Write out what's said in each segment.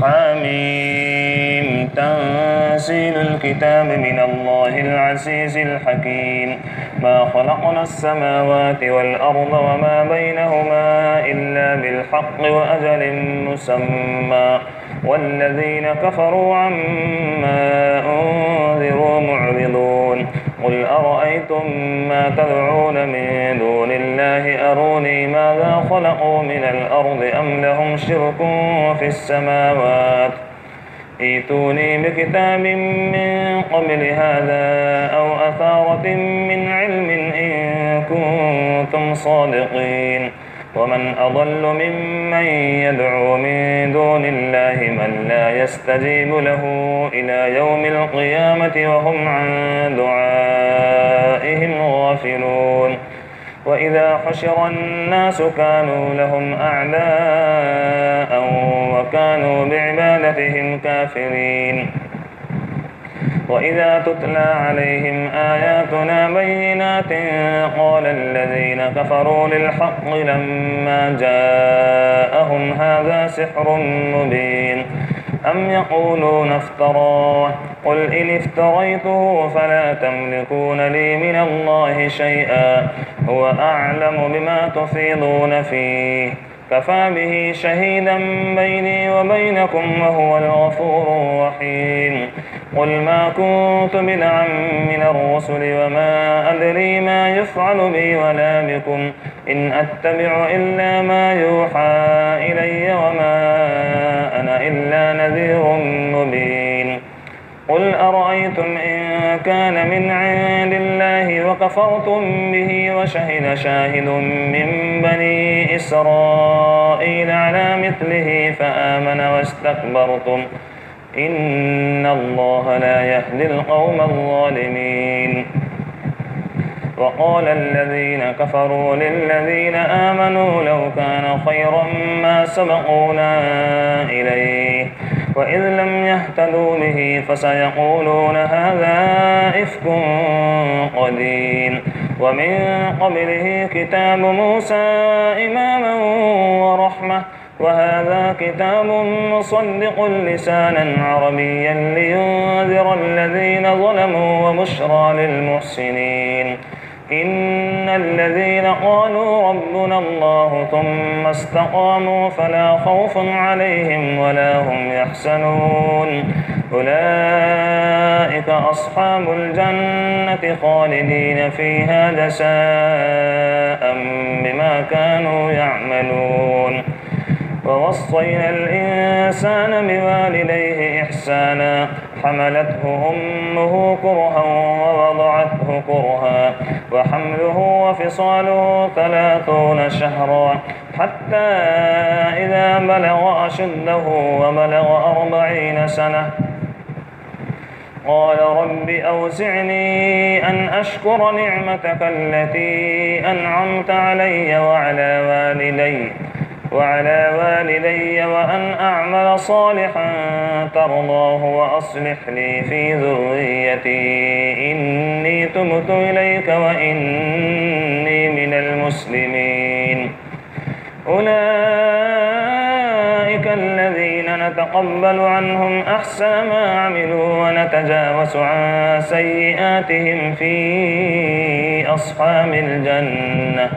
حميم تنزيل الكتاب من الله العزيز الحكيم ما خلقنا السماوات والأرض وما بينهما إلا بالحق وأجل مسمى والذين كفروا عما أنذروا معرضون قل أرأيتم ما تدعون من دون الله أروني ماذا خلقوا من الأرض أم لهم شرك في السماوات ائتوني بكتاب من قبل هذا أو أثارة من علم إن كنتم صادقين ومن أضل ممن يدعو من دون الله من لا يستجيب له إلى يوم القيامة وهم عن دعائهم غافلون وإذا حشر الناس كانوا لهم أعداء وكانوا بعبادتهم كافرين وإذا تتلى عليهم آياتنا بينات قال الذين كفروا للحق لما جاءهم هذا سحر مبين أم يقولون افتراه قل إن افتريته فلا تملكون لي من الله شيئا هو أعلم بما تفيضون فيه كفى به شهيدا بيني وبينكم وهو الغفور الرحيم قل ما كنت بدعا من الرسل وما أدري ما يفعل بي ولا بكم إن أتبع إلا ما يوحى إلي وما أنا إلا نذير مبين قل أرأيتم إن كان من عند الله وكفرتم به وشهد شاهد من بني إسرائيل على مثله فآمن واستكبرتم إن الله لا يهدي القوم الظالمين وقال الذين كفروا للذين آمنوا لو كان خيرا ما سبقونا إليه وإذ لم يهتدوا به فسيقولون هذا إفك قديم ومن قبله كتاب موسى إماما ورحمة وهذا كتاب مصدق لسانا عربيا لينذر الذين ظلموا وبشرى للمحسنين إن الذين قالوا ربنا الله ثم استقاموا فلا خوف عليهم ولا هم يحزنون أولئك أصحاب الجنة خالدين فيها جزاء بما كانوا يعملون ووصينا الإنسان بوالديه إحسانا حملته أمه كرها ووضعته كرها وحمله وفصاله 30 شهرا حتى إذا بلغ أشده وبلغ 40 سنة قال رب أوزعني أن أشكر نعمتك التي أنعمت علي وعلى والدي وأن أعمل صالحا ترضاه وأصلح لي في ذريتي إني تبت إليك وإني من المسلمين أولئك الذين نتقبل عنهم أحسن ما عملوا ونتجاوز عن سيئاتهم في أصحاب الجنة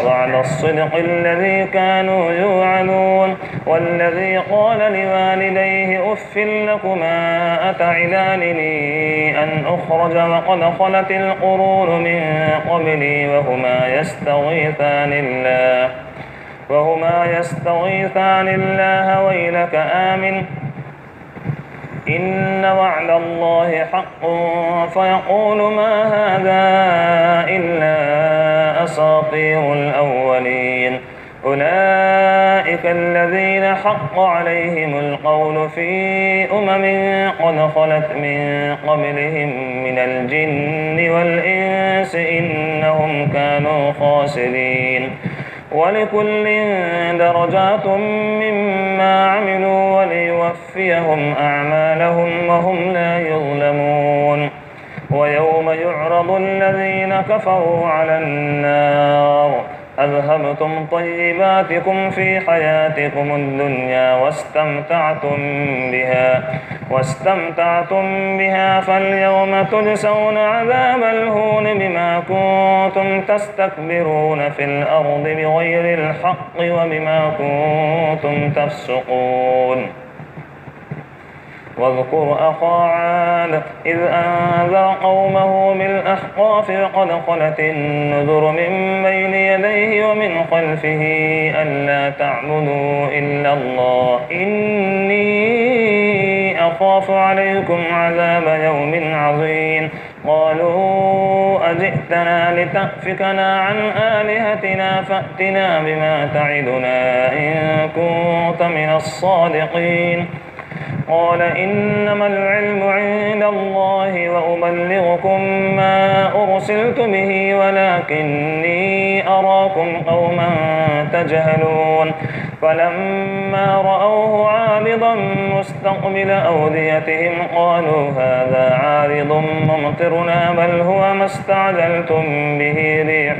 وعلى الصدق الذي كانوا يوعدون والذي قال لوالديه أف لكما أتعدانني أن أخرج وقد خلت القرون من قبلي وهما يستغيثان الله ويلك آمن إن وعد الله حق فيقول ما هذا إلا أساطير الأولين أولئك الذين حق عليهم القول في قد خلت من قبلهم من الجن والإنس إنهم كانوا خاسرين ولكل درجات مما عملوا وليوفيهم أعمالهم وهم لا يظلمون ويوم يعرض الذين كفروا على النار أذهبتم طيباتكم في حياتكم الدنيا واستمتعتم بها فاليوم تجزون عذاب الهون بما كنتم تستكبرون في الأرض بغير الحق وبما كنتم تفسقون واذكر أخا عاد إذ أنذر قومه بالأحقاف وقد خلت النذر من بين يديه ومن خلفه ألا تعبدوا إلا الله إني أخاف عليكم عذاب يوم عظيم قالوا أجئتنا لتأفكنا عن آلهتنا فأتنا بما تعدنا إن كنت من الصادقين قال إنما العلم عند الله وأبلغكم ما أرسلت به ولكني أراكم قوما تجهلون فلما رأوه عارضا مستقبل أوديتهم قالوا هذا عارض ممطرنا بل هو ما استعجلتم به ريح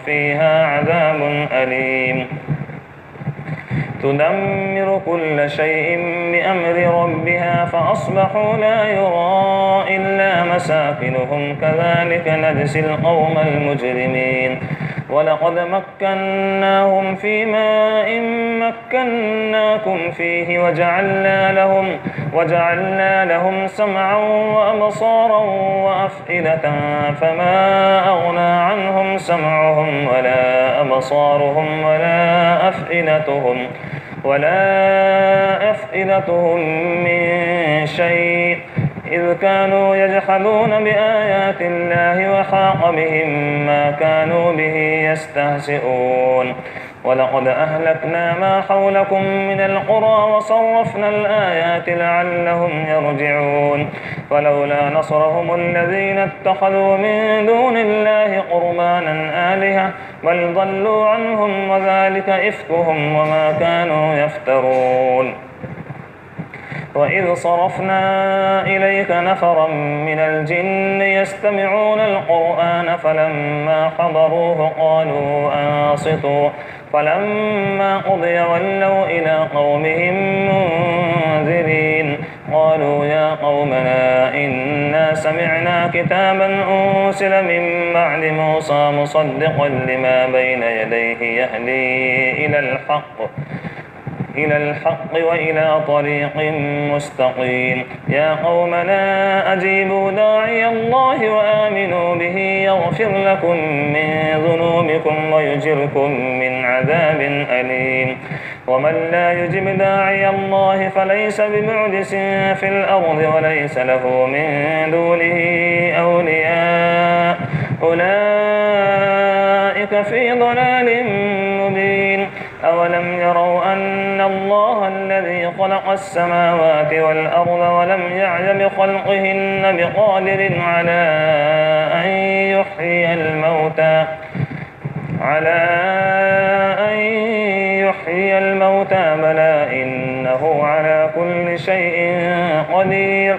فيها عذاب أليم تدمر كل شيء بأمر ربها فأصبحوا لا يرى إلا مساكنهم كذلك نجزي القوم المجرمين ولقد مكناهم في ماء مكناكم فيه وجعلنا لهم سمعا وأبصارا وأفئدة فما أغنى عنهم سمعهم ولا أبصارهم ولا أفئدتهم من شيء إذ كانوا يجحدون بآيات الله وحاق بهم ما كانوا به يستهزئون ولقد أهلكنا ما حولكم من القرى وصرفنا الآيات لعلهم يرجعون فلولا نصرهم الذين اتخذوا من دون الله قربانا آلهة بل ضلوا عنهم وذلك إفكهم وما كانوا يفترون وإذ صرفنا إليك نفرا من الجن يستمعون القرآن فلما حضروه قالوا أنصتوا فلما قضي ولوا إلى قومهم منذرين قالوا يا قومنا إنا سمعنا كتابا أنزل من بعد موسى مصدقا لما بين يديه يهدي إلى الحق وإلى طريق مستقيم يا قومنا أجيبوا داعي الله وآمنوا به يغفر لكم من ذنوبكم ويجركم من عذاب أليم ومن لا يجب داعي الله فليس بمعجز في الأرض وليس له من دونه أولياء أولئك في ضلال مبين أولم يروا أن الله الذي خلق السماوات والأرض ولم يعي بخلقهن بقادر على أن يحيي الموتى بلى إنه على كل شيء قدير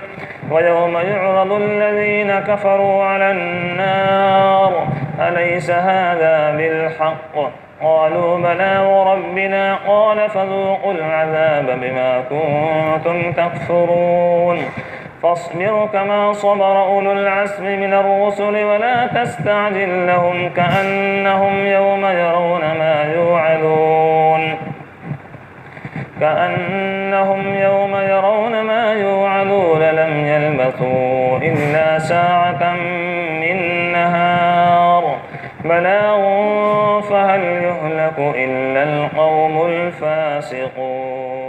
ويوم يعرض الذين كفروا على النار أليس هذا بالحق قالوا بلى وربنا قال فذوقوا العذاب بما كنتم تكفرون فاصبر كما صبر أولو العزم من الرسل ولا تستعجل لهم كأنهم يوم يرون ما يوعدون لم يلبثوا إلا ساعة من نهار بلاغ فهل يهلك إلا القوم الفاسقون.